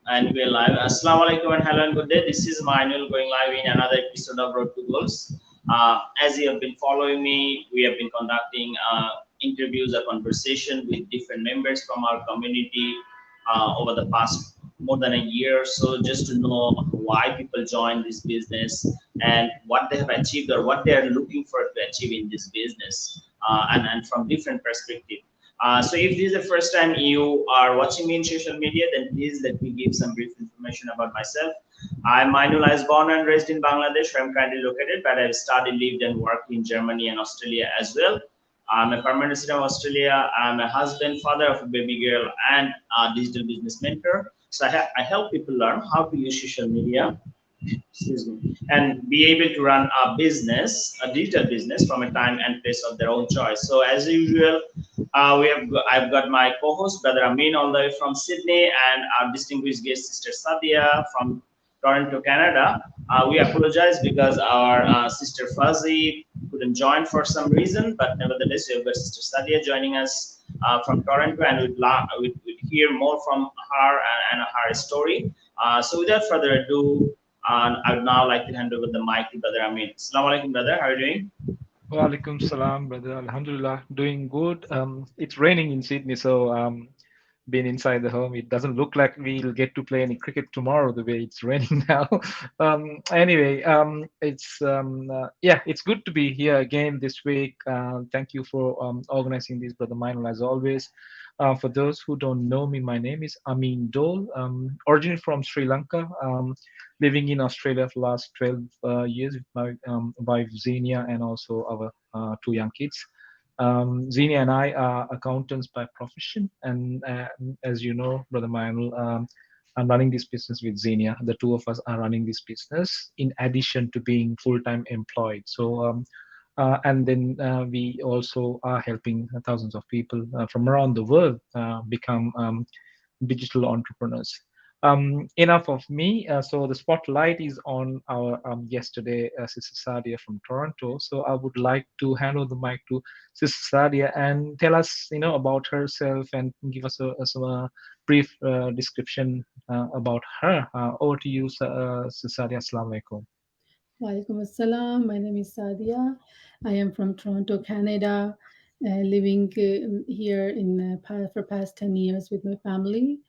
And we're live. Assalamu alaikum and hello and good day. This is Manuel going live in another episode of Road to Goals. As you have been following me, we have been conducting interviews or conversation with different members from our community over the past more than a year or so, just to know why people join this business and what they have achieved or what they are looking for to achieve in this business, and from different perspectives. So if this is the first time you are watching me in social media, then please let me give some brief information about myself. I'm Mainul. I was born and raised in Bangladesh, where I'm currently located, but I've studied, lived, and worked in Germany and Australia as well. I'm a permanent resident of Australia. I'm a husband, father of a baby girl, and a digital business mentor. So I help people learn how to use social media, excuse me, and be able to run a business, a digital business, from a time and place of their own choice. So as usual, I've got my co-host brother Amin all the way from Sydney, and our distinguished guest sister Sadia from Toronto, Canada. We apologize because our sister Fuzzy couldn't join for some reason, but nevertheless, we have got sister Sadia joining us from Toronto, and we'd hear more from her and her story. So without further ado, I would now like to hand over the mic to Brother Amin. Assalamu alaikum, brother. How are you doing? Walaikum salam, brother. Alhamdulillah, doing good. It's raining in Sydney, so being inside the home, it doesn't look like we'll get to play any cricket tomorrow the way it's raining now. Anyway, it's good to be here again this week. Thank you for organizing this, brother Minal, as always. For those who don't know me, my name is Amin Dole, originally from Sri Lanka, living in Australia for the last 12 years with my wife Xenia and also our two young kids. Xenia and I are accountants by profession, and as you know, Brother Mayanul, I'm running this business with Xenia. The two of us are running this business in addition to being full-time employed. So, and then we also are helping thousands of people from around the world become digital entrepreneurs. Enough of me. So the spotlight is on our yesterday Sister Sadia from Toronto. So I would like to hand over the mic to Sister Sadia and tell us, about herself and give us a brief description about her. Over to you, Sister Sadia. Assalamu alaikum. Walaikum assalam. My name is Sadia. I am from Toronto, Canada, living here for past 10 years with my family.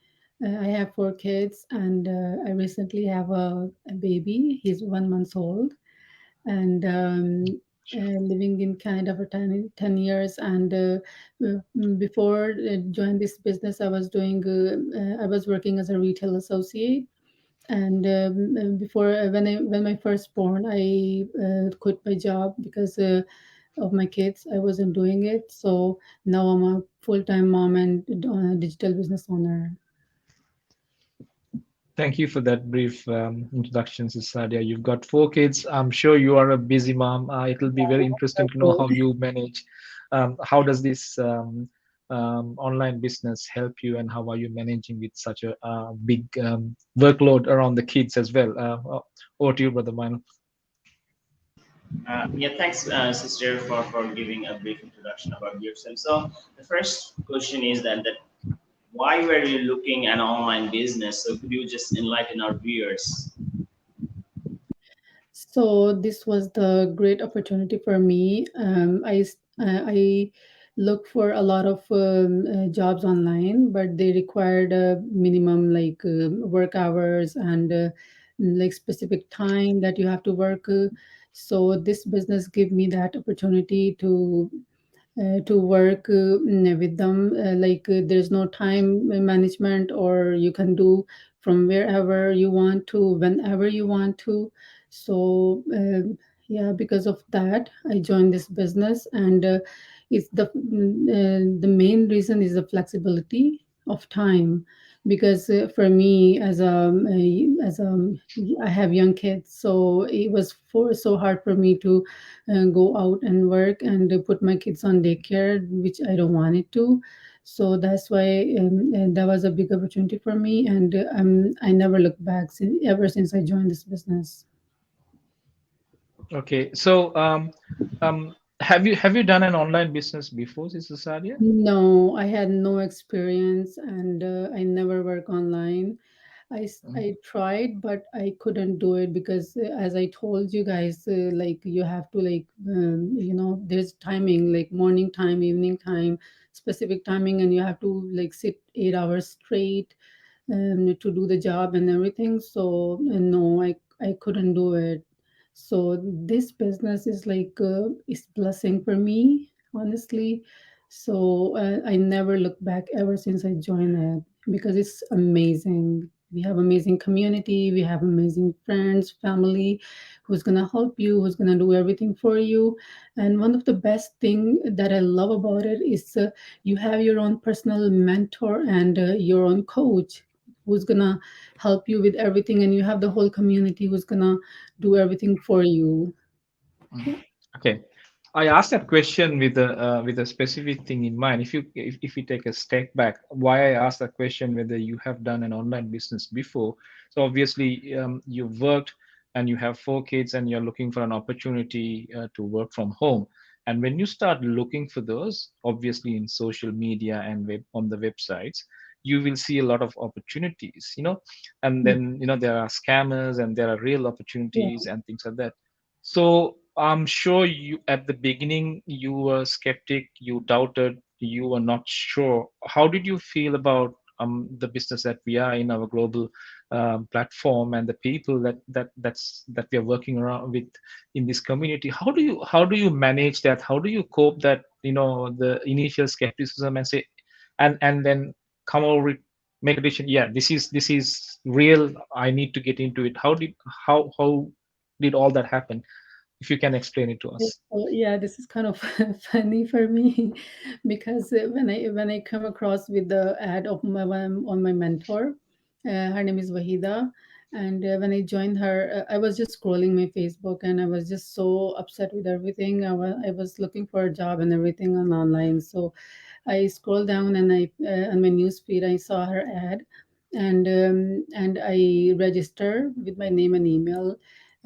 I have four kids, and I recently have a baby. He's 1 month old, and living in Canada for 10 years. And before joining this business, I was working as a retail associate, and before when my firstborn, I quit my job because of my kids. I wasn't doing it, so now I'm a full-time mom and digital business owner. Thank you for that brief introduction, Sister Sadia. You've got four kids. I'm sure you are a busy mom. It'll be very interesting to know how you manage. How does this online business help you, and how are you managing with such a big workload around the kids as well? Over to you, Brother Mine. Yeah, thanks, sister, for giving a brief introduction about yourself. So the first question is that why were you looking at online business? So could you just enlighten our viewers? So this was the great opportunity for me. I look for a lot of jobs online, but they required a minimum like work hours and like specific time that you have to work. So this business gave me that opportunity to work with them. There's no time management, or you can do from wherever you want to, whenever you want to. So yeah, because of that, I joined this business, and it's the main reason is the flexibility of time. Because for me, as a I have young kids, so it was so hard for me to go out and work and put my kids on daycare, which I don't want it to. So that's why and that was a big opportunity for me, and I never looked back ever since I joined this business. Okay, so have you done an online business before, Sister Sadia? No, I had no experience, and I never work online. I tried, but I couldn't do it because, as I told you guys, like you have to like there's timing, like morning time, evening time, specific timing, and you have to like sit 8 hours straight to do the job and everything. So no, I couldn't do it. So this business is like is blessing for me, honestly. So I never look back ever since I joined it because it's amazing. We have amazing community, we have amazing friends, family who's gonna help you, who's gonna do everything for you. And one of the best thing that I love about it is you have your own personal mentor and your own coach who's gonna help you with everything, and you have the whole community who's gonna do everything for you. Okay. Okay. I asked that question with a specific thing in mind. If you take a step back, why I asked that question whether you have done an online business before. So obviously you've worked and you have 4 kids and you're looking for an opportunity to work from home. And when you start looking for those, obviously in social media and on the websites, you will see a lot of opportunities, and Mm. then there are scammers and there are real Yeah. opportunities and things like that. So I'm sure you at the beginning you were skeptic, you doubted, you were not sure. How did you feel about the business that we are in, our global platform, and the people that we are working around with in this community? How do you manage that? How do you cope that the initial skepticism and say and then come over it, make a decision? Yeah, this is real. I need to get into it. How did all that happen? If you can explain it to us. So, yeah, this is kind of funny for me because when I come across with the ad of my one on my mentor, her name is Wahida, and when I joined her, I was just scrolling my Facebook and I was just so upset with everything. I was looking for a job and everything on online, so I scrolled down and I on my news feed I saw her ad, and I register with my name and email,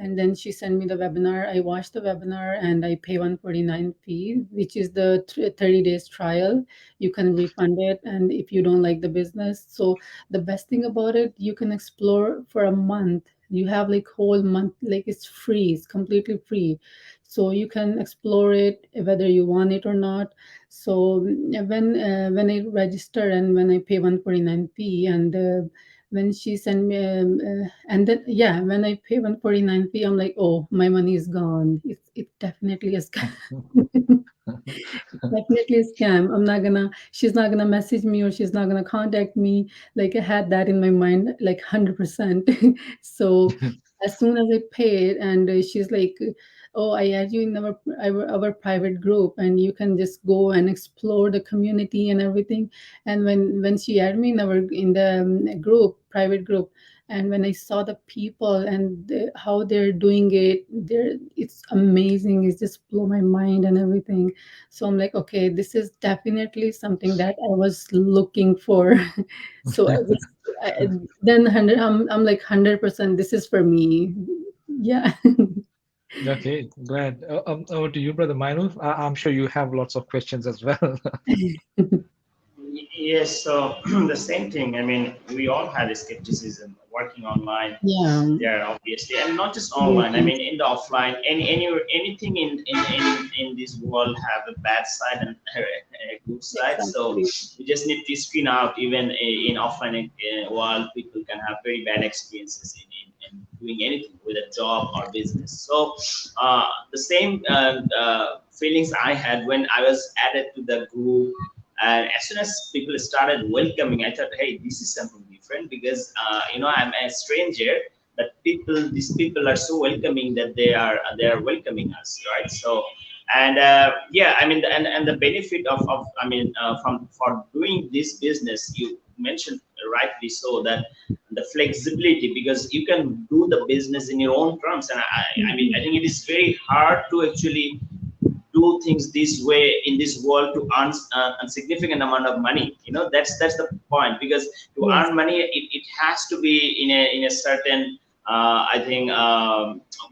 and then she sent me the webinar. I watched the webinar and I pay 149 fee, which is the 30 days trial. You can refund it, and if you don't like the business, so the best thing about it, you can explore for a month. You have like whole month, like it's free, it's completely free, so you can explore it whether you want it or not. So when I register and when I pay 149 fee, and when she sent me and then yeah, when I pay 149 fee, I'm like, oh, my money is gone. It's definitely a scam. It's definitely a scam. She's not gonna message me, or she's not gonna contact me. Like I had that in my mind, like 100%. So as soon as I paid, and she's like, "Oh, I add you in our private group, and you can just go and explore the community and everything." And when she added me in the group, private group, and when I saw the people and how they're doing it, it's amazing. It just blew my mind and everything. So I'm like, okay, this is definitely something that I was looking for. So then 100, I'm like 100%. This is for me. Yeah. Okay, glad. Over to you, brother Minul. I'm sure you have lots of questions as well. Yes, so the same thing. I mean, we all had a skepticism working online Yeah. there, obviously, and not just online. I mean, in the offline, anything in this world have a bad side and a good side. So Exactly. we just need to screen out. Even in offline world, people can have very bad experiences in doing anything with a job or business. So the same feelings I had when I was added to the group, and as soon as people started welcoming, I thought, hey, this is something different because I'm a stranger. But these people are so welcoming that they are welcoming us, right? So, and yeah, I mean, and the benefit of I mean, from for doing this business, you mentioned rightly so that the flexibility, because you can do the business in your own terms, and I mean, I Mhm. think it is very hard to actually do things this way in this world to earn a significant amount of money. That's the point, because to Yes. earn money, it has to be in a certain I think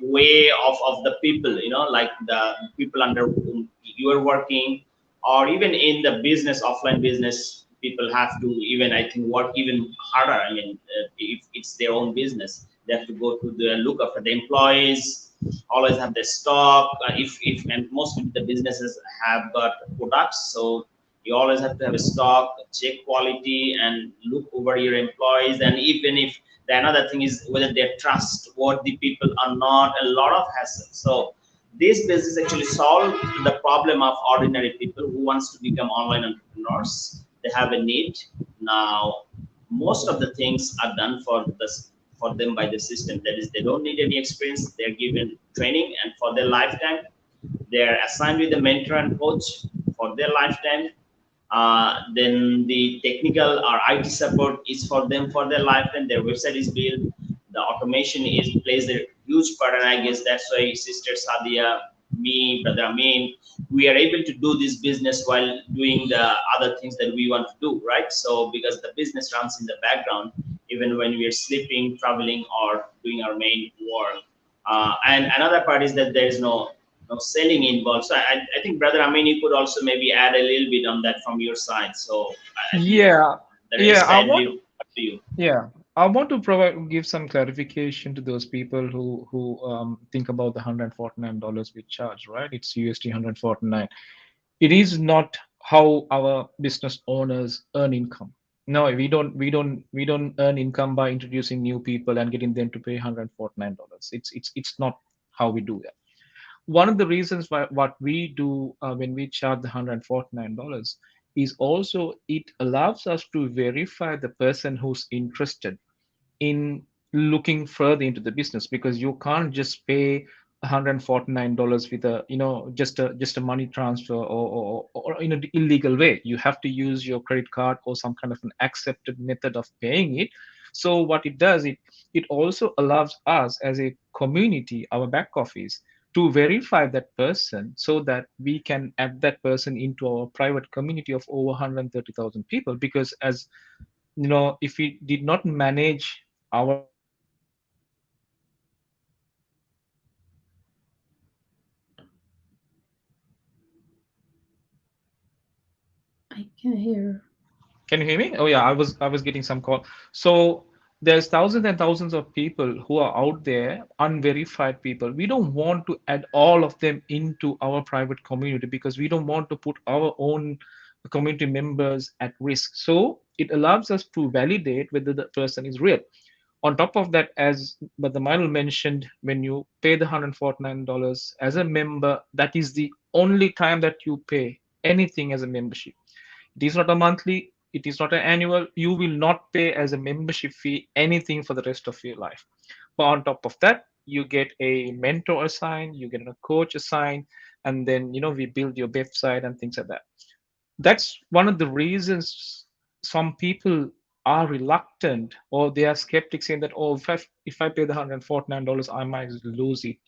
way of the people, like the people under whom you are working, or even in the business, offline business, people have to even, I think, work even harder. I mean, if it's their own business, they have to go to the look after the employees, always have the stock. If and most of the businesses have got products, so you always have to have a stock, check quality, and look over your employees. And even if the another thing is whether they're trustworthy people or not, a lot of hassle. So this business actually solved the problem of ordinary people who wants to become online entrepreneurs. They have a need. Now, most of the things are done for them by the system. That is, they don't need any experience. They're given training, and for their lifetime, they're assigned with a mentor and coach for their lifetime. Then the technical or IT support is for them for their lifetime. Their website is built. The automation is plays a huge part, and I guess that's why Sister Sadia, me, Brother Amin, we are able to do this business while doing the other things that we want to do, right? So because the business runs in the background, even when we are sleeping, traveling, or doing our main work. And another part is that there is no selling involved. So I think, Brother Amin, you could also maybe add a little bit on that from your side. So I think Yeah, the yeah. rest I I'll want leave up to you. Yeah, I want to give some clarification to those people who think about the $149 we charge, right? It's USD 149. It is not how our business owners earn income. No, we don't earn income by introducing new people and getting them to pay $149. It's not how we do that. One of the reasons why what we do when we charge the $149 is also it allows us to verify the person who's interested in looking further into the business, because you can't just pay $149 with a just a money transfer or in an illegal way. You have to use your credit card or some kind of an accepted method of paying it. So what it does, it also allows us as a community, our back office, to verify that person so that we can add that person into our private community of over 130,000 people. Because as if we did not manage our private community of over 130,000 people, we would not be able to manage I can hear. Can you hear me? Oh yeah, I was getting some call. So there's thousands and thousands of people who are out there, unverified people. We don't want to add all of them into our private community because we don't want to put our own community members at risk. So it allows us to validate whether the person is real. On top of that, as but the Milo mentioned, when you pay the $149 as a member, that is the only time that you pay anything as a membership. It is not a monthly, it is not an annual. You will not pay as a membership fee anything for the rest of your life. But on top of that, you get a mentor assigned, you get a coach assigned, and then we build your website and things like that. That's one of the reasons some people are reluctant, or they are skeptics, saying that, oh, if I pay the $149, I might lose it.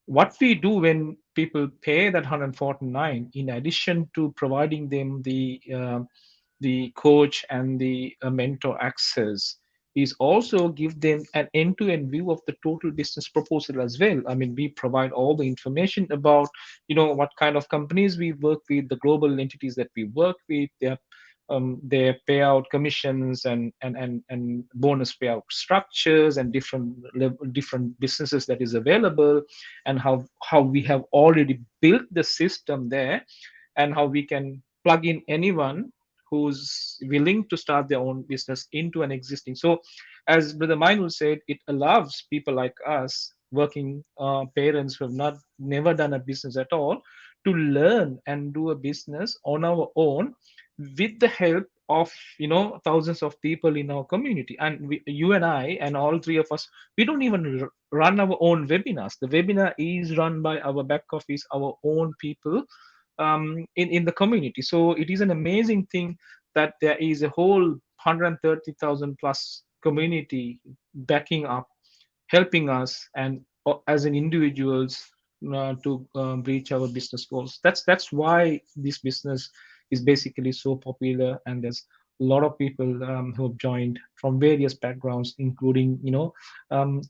What we do when people pay that 149, in addition to providing them the coach and the mentor access, is also give them an end-to-end view of the total business proposal as well. I mean, we provide all the information about what kind of companies we work with, the global entities that we work with, their payout commissions and bonus payout structures, and different businesses that is available, and how we have already built the system there, and how we can plug in anyone who's willing to start their own business into an existing. So as Brother Mainul said, it allows people like us, working parents who have not never done a business at all, to learn and do a business on our own, with the help of thousands of people in our community. And you and I and all three of us, we don't even run our own webinars. The webinar is run by our back office, our own people, in the community. So it is an amazing thing that there is a whole 130,000 plus community backing up, helping us, and as an individuals, to reach our business goals. That's why this business is basically so popular, and there's a lot of people who have joined from various backgrounds, including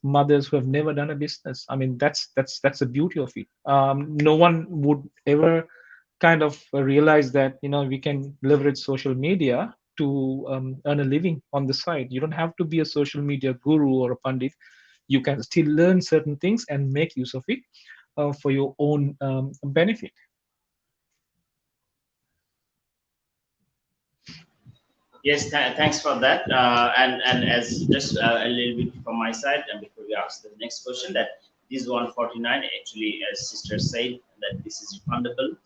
mothers who have never done a business. I mean, that's the beauty of it. No one would ever kind of realize that we can leverage social media to earn a living on the side. You don't have to be a social media guru or a pandit. You can still learn certain things and make use of it for your own benefit. Yes, thanks for that. And as just a little bit from my side, and before we ask the next question, that this 149 actually, as sister said, that this is refundable,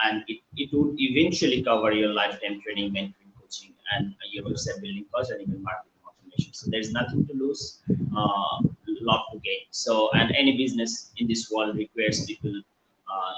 and it would eventually cover your lifetime training, mentoring, coaching, and your website building cost, and even marketing automation. So there's nothing to lose, lot to gain. So, and any business in this world requires people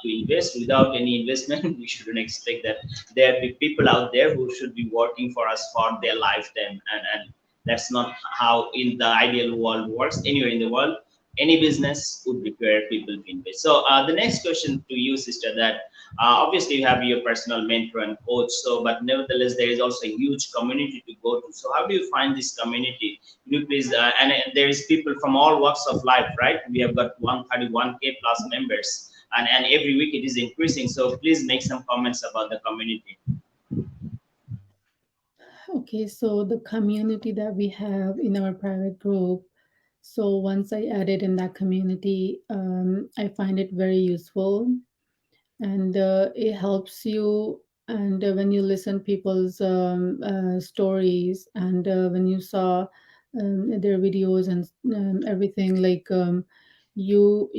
to invest. Without any investment, we shouldn't expect that there be people out there who should be working for us for their lifetime. And that's not how in the ideal world works. Anywhere in the world, any business would require people to invest. So the next question to you, sister, that obviously you have your personal mentor and coach. So, but nevertheless, there is also a huge community to go to. So, how do you find this community? You please, and there is people from all walks of life, right? We have got 131K plus members, and every week it is increasing. So, please make some comments about the community. Okay, so the community that we have in our private group, so once I added in that community, I find it very useful, and it helps you. And when you listen people's stories, and when you saw their videos and everything, like you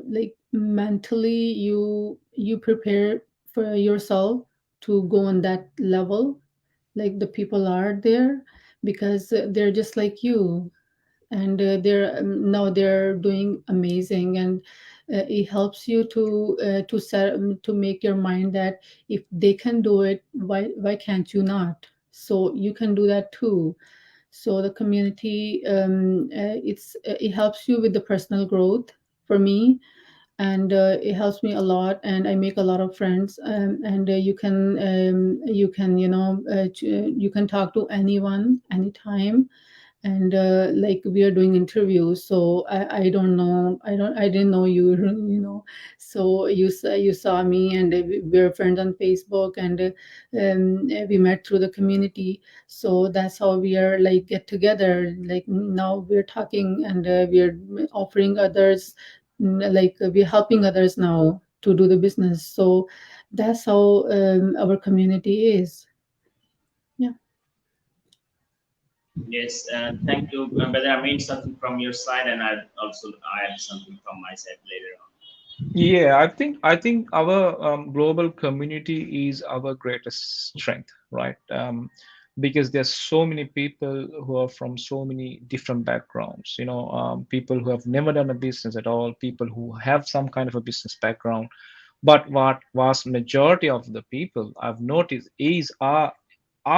like mentally you prepare for yourself to go on that level, like the people are there, because they're just like you, and they're now they're doing amazing. And it helps you to set to make your mind that if they can do it, why can't you not? So you can do that too. So the community, it helps you with the personal growth for me, and it helps me a lot, and I make a lot of friends, and you can you can talk to anyone anytime. And like we are doing interviews, so I don't know, I didn't know you, so you saw me, and we're friends on Facebook, and we met through the community. So that's how we are, like, get together, like now we're talking, and we're offering others, like we're helping others now to do the business. So that's how our community is. Yeah. Yes, thank you. But I mean something from your side, and I also add something from my side later on. Yeah, I think our global community is our greatest strength, right? Because there's so many people who are from so many different backgrounds. People who have never done a business at all, people who have some kind of a business background. But what vast majority of the people I've noticed are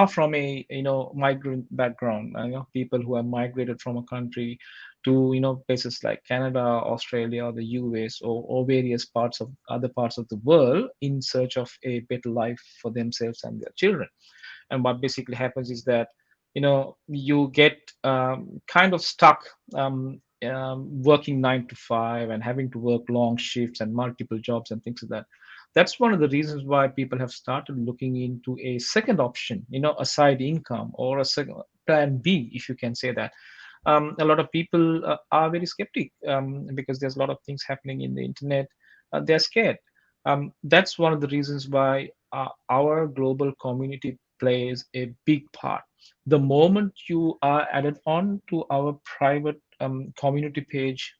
from a migrant background. People who have migrated from a country to places like Canada, Australia, or the US, or various parts of other parts of the world in search of a better life for themselves and their children. And what basically happens is that you get kind of stuck working 9 to 5 and having to work long shifts and multiple jobs and things like that. That's one of the reasons why people have started looking into a second option, a side income or a second plan B, if you can say that. A lot of people are very skeptic because there's a lot of things happening in the internet. They're scared. That's one of the reasons why our global community plays a big part. The moment you are added on to our private community page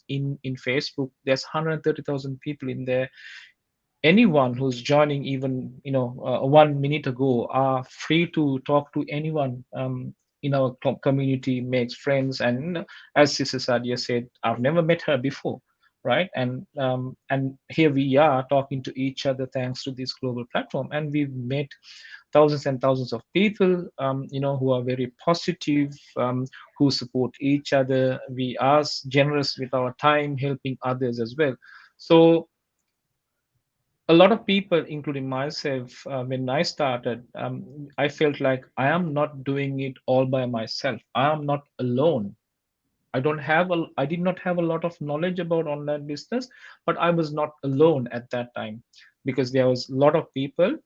in Facebook, there's 130,000 people in there. Anyone who's joining, even 1 minute ago, are free to talk to anyone in our community, makes friends. And as Sister Sadia said, I've never met her before, right? And here we are talking to each other thanks to this global platform, and we've met thousands and thousands of people, who are very positive, who support each other. We are generous with our time, helping others as well. So a lot of people, including myself, when I started, I felt like I am not doing it all by myself. I am not alone. I did not have a lot of knowledge about online business, but I was not alone at that time. because there was a lot of people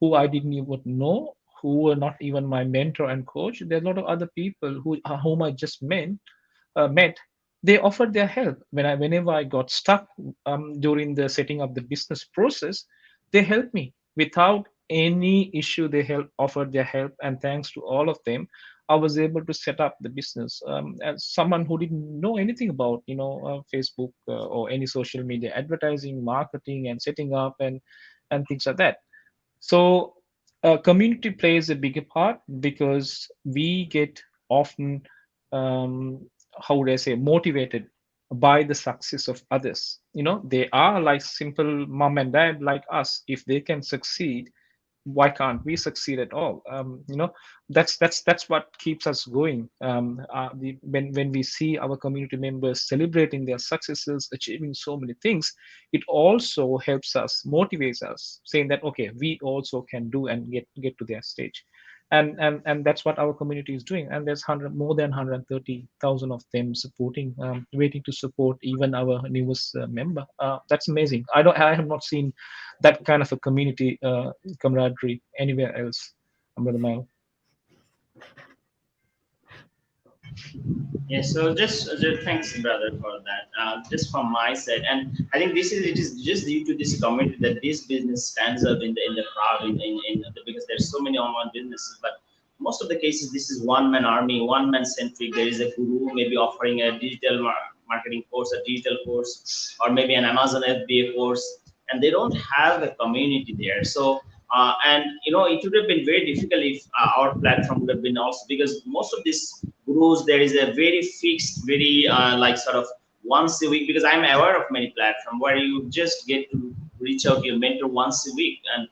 who I didn't even know, who were not even my mentor and coach. There are a lot of other people whom I just met. They offered their help whenever I got stuck during the setting up the business process. They helped me without any issue. They offered their help, and thanks to all of them, I was able to set up the business. As someone who didn't know anything about Facebook or any social media advertising, marketing, and setting up and things like that. So community plays a bigger part because we get often, how would I say, motivated by the success of others. They are like simple mom and dad like us. If they can succeed, why can't we succeed at all? That's what keeps us going. When we see our community members celebrating their successes, achieving so many things, it also helps us, motivates us, saying that okay, we also can do and get to their stage. And that's what our community is doing. And there's more than 130,000 of them supporting, waiting to support even our newest member. That's amazing. I have not seen that kind of a community camaraderie anywhere else, Brother Mile. Yeah, so just thanks, brother, for that. Just from my side, and I think it is just due to this community that this business stands up in the crowd because there's so many online businesses, but most of the cases this is one man army, one man centric. There is a guru maybe offering a digital marketing course, a digital course, or maybe an Amazon FBA course, and they don't have a community there. So and it would have been very difficult if our platform would have been also, because most of these gurus, there is a very fixed, very like sort of once a week, because I'm aware of many platforms where you just get to reach out to your mentor once a week, and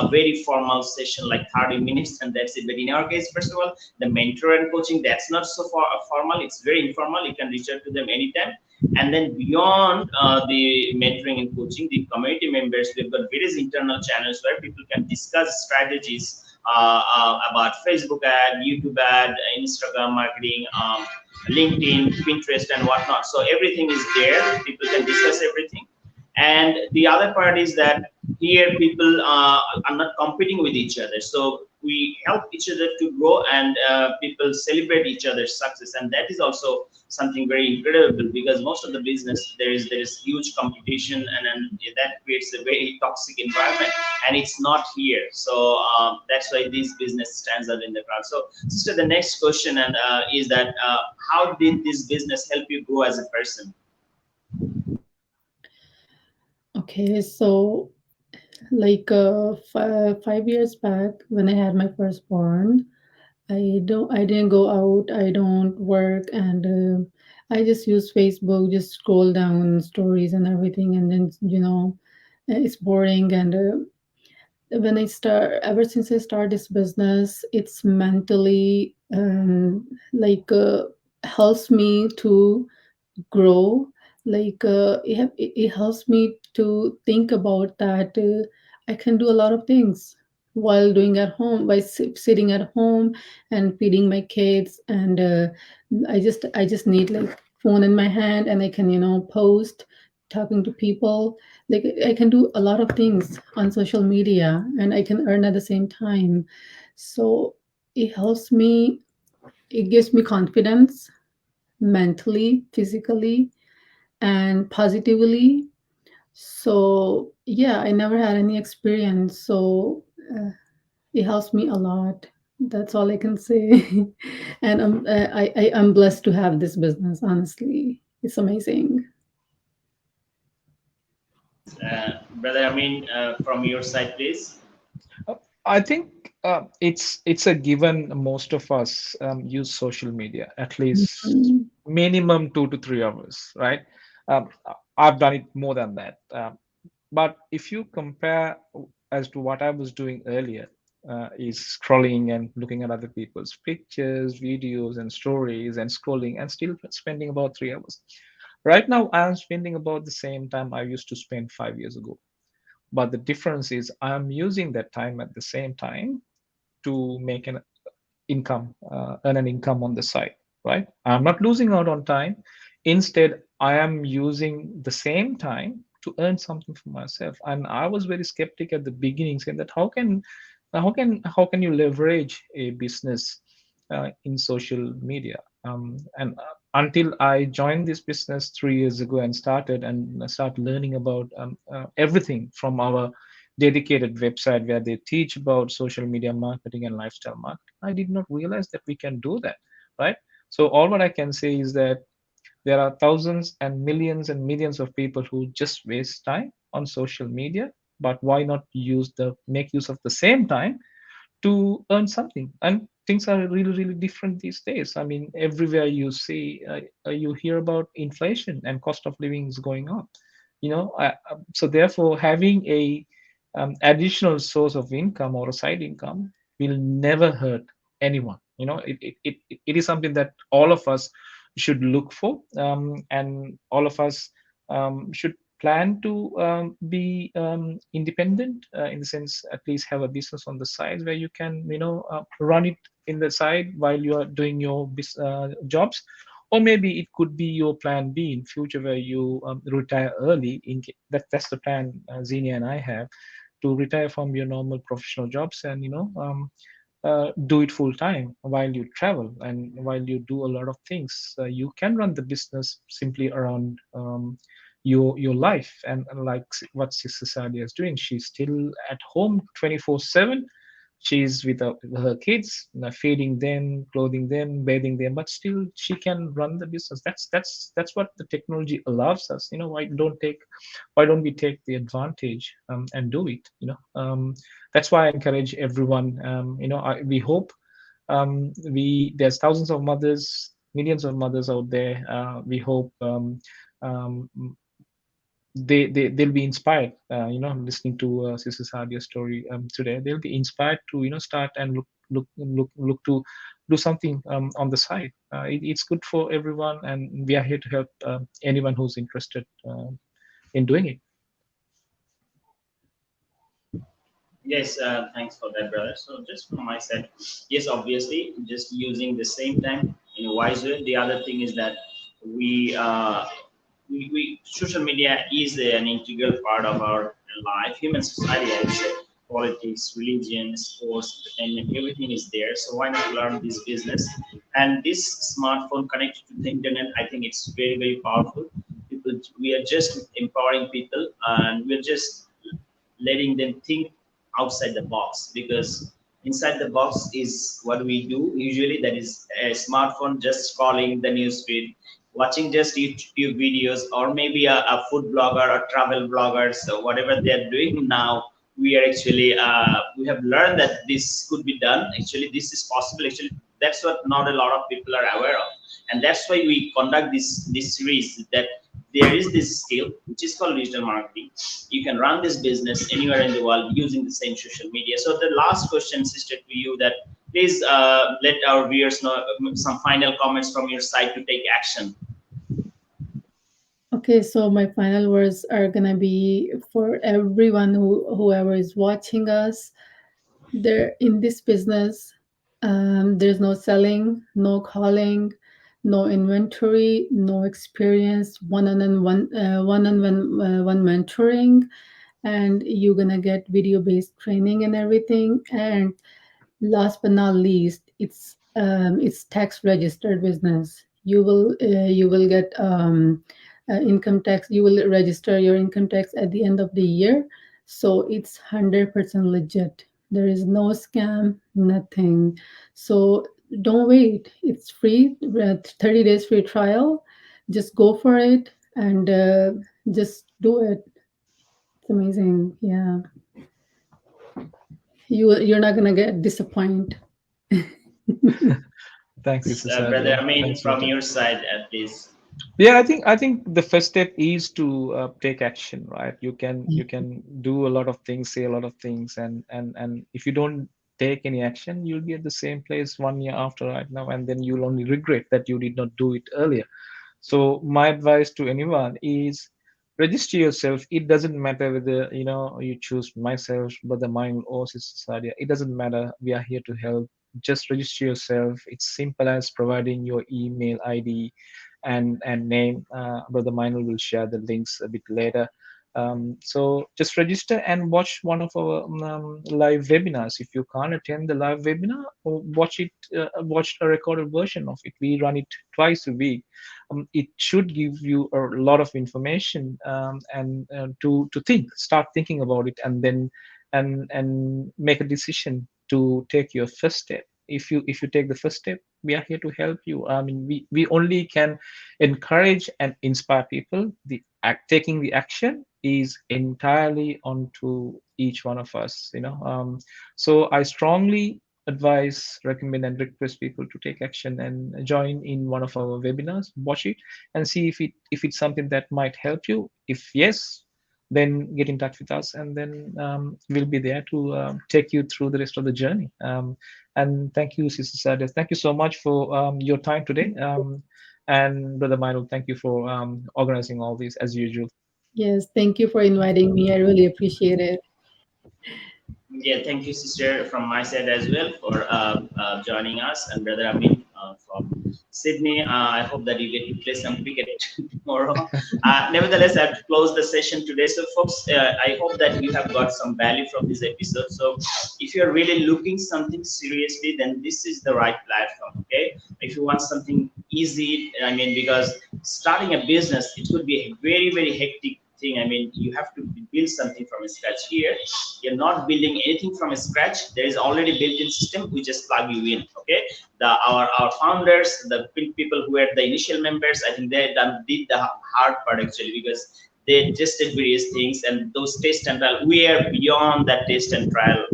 a very formal session like 30 minutes, and that's it. But in our case, first of all, the mentor and coaching, that's not so formal, it's very informal. You can reach out to them anytime. And then beyond the mentoring and coaching, the community members, we've got various internal channels where people can discuss strategies about Facebook ad, YouTube ad, Instagram marketing, LinkedIn, Pinterest, and whatnot. So everything is there. People can discuss everything. And the other part is that here people are not competing with each other. So we help each other to grow, and people celebrate each other's success. And that is also something very incredible, because most of the business, there is huge competition, and that creates a very toxic environment, and it's not here. So that's why this business stands out in the crowd. So sister, the next question is that how did this business help you grow as a person? Okay, so like 5 years back when I had my firstborn, I didn't go out, I don't work, and I just use Facebook, just scroll down stories and everything, and then it's boring. And when I start, ever since I started this business, it's mentally like helps me to grow. Like it helps me to think about that I can do a lot of things while doing at home, by sitting at home and feeding my kids. And I just need like phone in my hand, and I can post, talking to people. Like I can do a lot of things on social media, and I can earn at the same time. So it helps me, it gives me confidence mentally, physically, and positively. So yeah, I never had any experience, so it helps me a lot. That's all I can say. And I'm blessed to have this business. Honestly, it's amazing. Brother, I mean, from your side, please. I think it's a given. Most of us use social media at least Mm. minimum 2 to 3 hours, right? Um, I've done it more than that. But if you compare as to what I was doing earlier, is scrolling and looking at other people's pictures, videos, and stories, and scrolling, and still spending about 3 hours. Right now, I'm spending about the same time I used to spend 5 years ago. But the difference is I'm using that time at the same time to make an income, earn an income on the side, right? I'm not losing out on time. Instead, I am using the same time to earn something for myself. And I was very skeptic at the beginning, saying that how can you leverage a business in social media? And until I joined this business 3 years ago and start learning about everything from our dedicated website where they teach about social media marketing and lifestyle marketing, I did not realize that we can do that, right? So all what I can say is that there are thousands and millions of people who just waste time on social media, but why not make use of the same time to earn something? And things are really, really different these days. I mean, everywhere you see, you hear about inflation and cost of living is going up. So therefore, having a additional source of income or a side income will never hurt anyone. It is something that all of us should look for, and all of us should plan to be independent, in the sense at least have a business on the side where you can run it in the side while you are doing your jobs. Or maybe it could be your plan B in future where you retire early. That's the plan Zenia and I have, to retire from your normal professional jobs and do it full time while you travel and while you do a lot of things. You can run the business simply around your life. And like what Sister Sadia is doing, she's still at home 24/7. She's with her kids, feeding them, clothing them, bathing them, but still she can run the business. That's what the technology allows us. Why don't we take the advantage and do it? That's why I encourage everyone. We hope there's thousands of mothers, millions of mothers out there. We hope um, they'll be inspired, listening to Sister Sadia's story today. They'll be inspired to start and look to do something on the side. It's good for everyone, and we are here to help anyone who's interested in doing it. Yes, thanks for that, brother. So just from my side, yes, obviously, just using the same time in a wise way. The other thing is that we, social media is an integral part of our life, human society. I would say politics, religion, sports, entertainment, everything is there. So why not learn this business? And this smartphone connected to the internet, I think it's very, very powerful. People, we are just empowering people, and we're just letting them think outside the box, because inside the box is what we do usually, that is a smartphone just scrolling the news feed, watching just YouTube videos, or maybe a food blogger or travel blogger. So whatever they are doing now, we are actually we have learned that this could be done. Actually, this is possible. Actually, that's what not a lot of people are aware of, and that's why we conduct this series. That there is this skill which is called digital marketing. You can run this business anywhere in the world using the same social media. So the last question, sister, to you, that please let our viewers know some final comments from your side to take action. Okay, so my final words are gonna be for everyone whoever is watching us. There in this business, there's no selling, no calling, no inventory, no experience, one-on-one mentoring, and you're gonna get video-based training and everything. And last but not least, it's tax registered business. You will get income tax. You will register your income tax at the end of the year, so it's 100% legit. There is no scam, nothing. So don't wait. It's free. 30 days free trial. Just go for it and just do it. It's amazing. Yeah, you're not gonna get disappointed. Thanks, Sister Brother, Sadia. I mean, Thanks for from that. your side, please. Yeah, I think the first step is to take action, right? You can do a lot of things, say a lot of things, and if you don't take any action, you'll be at the same place 1 year after right now, and then you'll only regret that you did not do it earlier. So my advice to anyone is register yourself. It doesn't matter whether you choose myself, Brother Mine, or Sister Sadia. It doesn't matter. We are here to help. Just register yourself. It's simple as providing your email ID and name. Brother Minor will share the links a bit later. So just register and watch one of our live webinars. If you can't attend the live webinar, watch it. Watch a recorded version of it. We run it twice a week. It should give you a lot of information, and to think, start thinking about it, and then and make a decision to take your first step. If you take the first step, we are here to help you. I mean, we only can encourage and inspire people. Taking the action is entirely onto each one of us, so I strongly advise, recommend, and request people to take action and join in one of our webinars, watch it, and see if it's something that might help you. If yes, then get in touch with us, and then we'll be there to take you through the rest of the journey. And thank you, Sister Sades. Thank you so much for your time today. And Brother Milo, thank you for organizing all this as usual. Yes, thank you for inviting me. I really appreciate it. Yeah, thank you, sister, from my side as well for joining us, and brother Amin from Sydney. I hope that you get to play some cricket tomorrow. Nevertheless, I have to close the session today. So, folks, I hope that you have got some value from this episode. So, if you're really looking something seriously, then this is the right platform. Okay, if you want something easy, I mean, because starting a business, it could be a very, very hectic thing. I mean, you have to build something from scratch. Here you're not building anything from scratch. There is already built-in system. We just plug you in. Okay, our founders, the people who were the initial members, I think they did the hard part actually, because they tested various things, and those test and trial, we are beyond that test and trial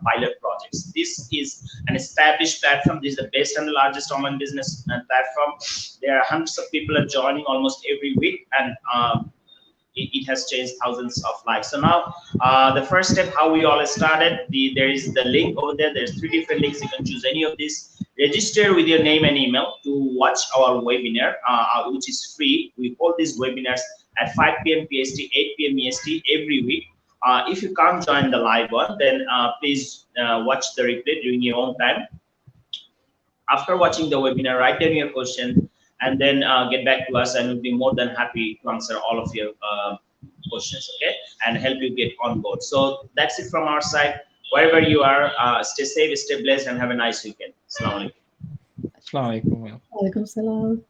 pilot projects. This is an established platform. This is the best and the largest online business platform. There are hundreds of people are joining almost every week, and it has changed thousands of lives. So now, the first step, how we all started, there is the link over there. There's 3 different links. You can choose any of these. Register with your name and email to watch our webinar, which is free. We hold these webinars at 5 p.m. PST, 8 p.m. EST every week. If you can't join the live one, then please watch the replay during your own time. After watching the webinar, write down your question, and then get back to us, and we'll be more than happy to answer all of your questions, okay, and help you get on board. So that's it from our side. Wherever you are, stay safe, stay blessed, and have a nice weekend. Assalamu alaikum. Assalamu alaikum. Alaikum salam.